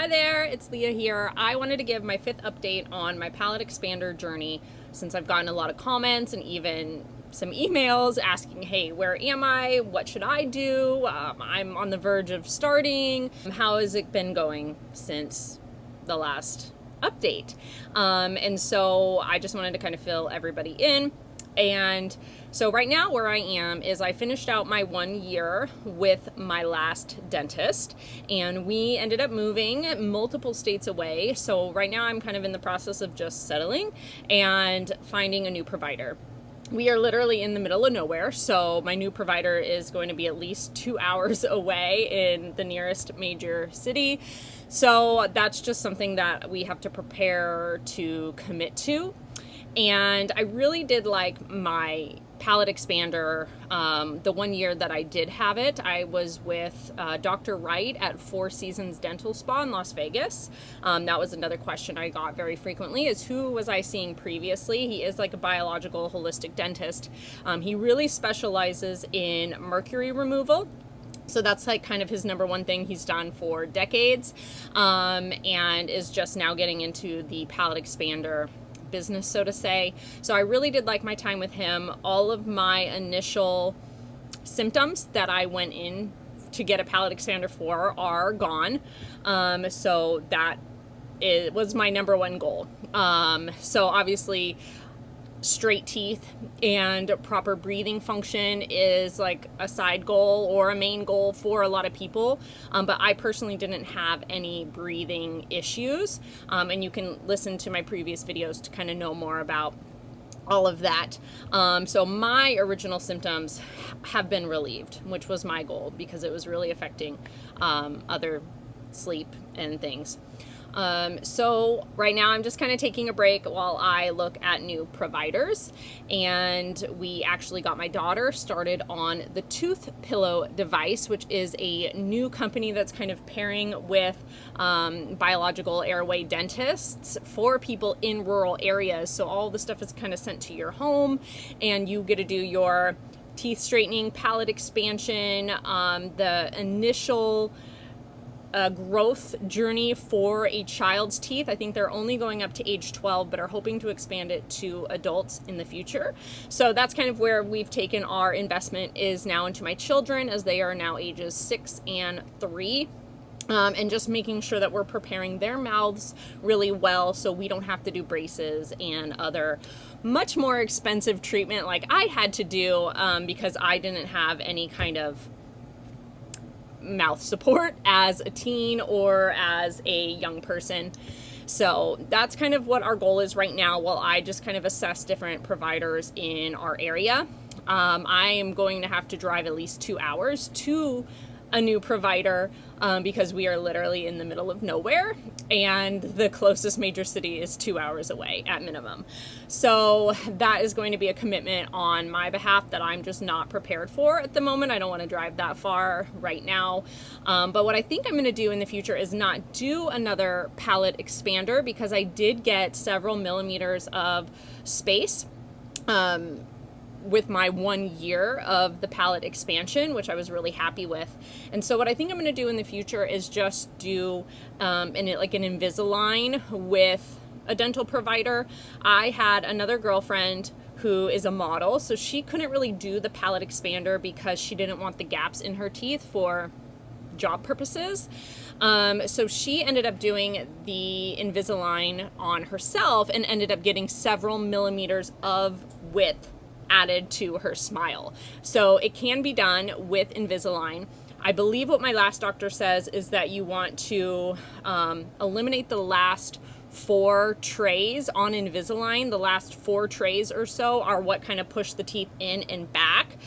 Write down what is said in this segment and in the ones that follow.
Hi there, it's Leah here. I wanted to give my 5th update on my palate expander journey since I've gotten a lot of comments and even some emails asking, hey, where am I? What should I do? I'm on the verge of starting. How has it been going since the last update? And so I just wanted to kind of fill everybody in. And so right now where I am is I finished out my 1 year with my last dentist, and we ended up moving multiple states away. So right now I'm kind of in the process of just settling and finding a new provider. We are literally in the middle of nowhere, so my new provider is going to be at least 2 hours away in the nearest major city. So that's just something that we have to prepare to commit to. And I really did like my palate expander the 1 year that I did have it. I was with Dr. Wright at Four Seasons Dental Spa in Las Vegas. That was another question I got very frequently, is who was I seeing previously? He is like a biological holistic dentist. He really specializes in mercury removal. So that's like kind of his number one thing he's done for decades, and is just now getting into the palate expander business, so to say. So I really did like my time with him. All of my initial symptoms that I went in to get a palate expander for are gone. So that was my number one goal. So obviously straight teeth and proper breathing function is like a side goal or a main goal for a lot of people, but I personally didn't have any breathing issues, and you can listen to my previous videos to kind of know more about all of that. So my original symptoms have been relieved, which was my goal because it was really affecting other sleep and things. So right now I'm just kind of taking a break while I look at new providers, and we actually got my daughter started on the tooth pillow device, which is a new company that's kind of pairing with biological airway dentists for people in rural areas. So all the stuff is kind of sent to your home, and you get to do your teeth straightening, palate expansion, the initial growth journey for a child's teeth. I think they're only going up to age 12, but are hoping to expand it to adults in the future. So that's kind of where we've taken our investment, is now into my children, as they are now ages 6 and 3. And just making sure that we're preparing their mouths really well so we don't have to do braces and other much more expensive treatment like I had to do, because I didn't have any kind of mouth support as a teen or as a young person. So that's kind of what our goal is right now, while I just kind of assess different providers in our area. I am going to have to drive at least 2 hours to a new provider, because we are literally in the middle of nowhere, and the closest major city is 2 hours away at minimum. So that is going to be a commitment on my behalf that I'm just not prepared for at the moment. I don't want to drive that far right now. But what I think I'm going to do in the future is not do another palate expander, because I did get several millimeters of space with my 1 year of the palate expansion, which I was really happy with. And so what I think I'm going to do in the future is just do an Invisalign with a dental provider. I had another girlfriend who is a model, so she couldn't really do the palate expander because she didn't want the gaps in her teeth for job purposes. So she ended up doing the Invisalign on herself and ended up getting several millimeters of width added to her smile. So it can be done with Invisalign. I believe what my last doctor says is that you want to eliminate the last 4 trays on Invisalign. The last 4 trays or so are what kind of push the teeth in and back.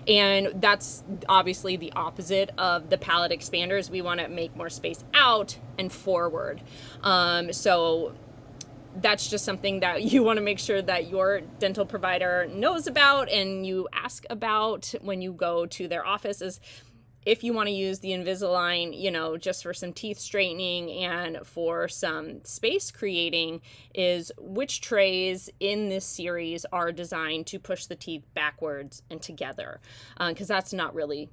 And that's obviously the opposite of the palate expanders. We want to make more space out and forward. So that's just something that you want to make sure that your dental provider knows about and you ask about when you go to their office, is if you want to use the Invisalign, just for some teeth straightening and for some space creating, is which trays in this series are designed to push the teeth backwards and together, because that's not really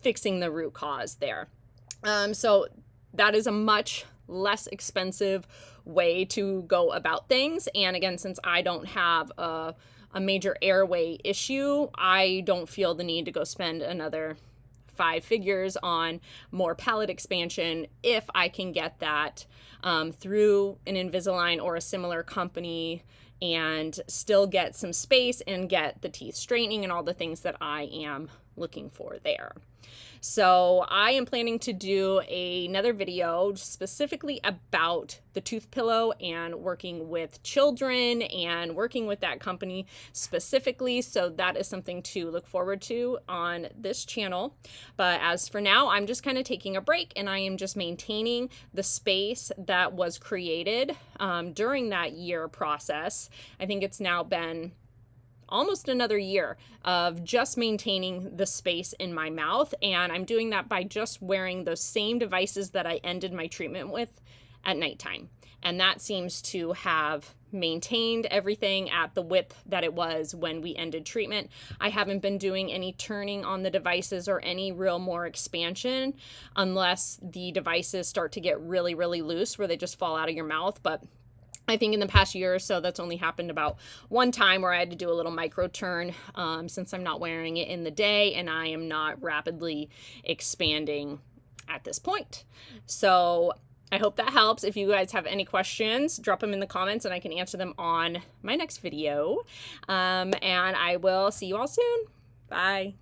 fixing the root cause there. So that is a much less expensive way to go about things. And again, since I don't have a major airway issue, I don't feel the need to go spend another 5 figures on more palate expansion if I can get that through an Invisalign or a similar company and still get some space and get the teeth straightening and all the things that I am looking for there. So I am planning to do another video specifically about the tooth pillow and working with children and working with that company specifically. So that is something to look forward to on this channel. But as for now, I'm just kind of taking a break and I am just maintaining the space that was created during that year process. I think it's now been almost another year of just maintaining the space in my mouth. And I'm doing that by just wearing those same devices that I ended my treatment with at nighttime. And that seems to have maintained everything at the width that it was when we ended treatment. I haven't been doing any turning on the devices or any real more expansion unless the devices start to get really, really loose where they just fall out of your mouth. But I think in the past year or so, that's only happened about one time where I had to do a little micro turn since I'm not wearing it in the day and I am not rapidly expanding at this point. So I hope that helps. If you guys have any questions, drop them in the comments and I can answer them on my next video. And I will see you all soon. Bye.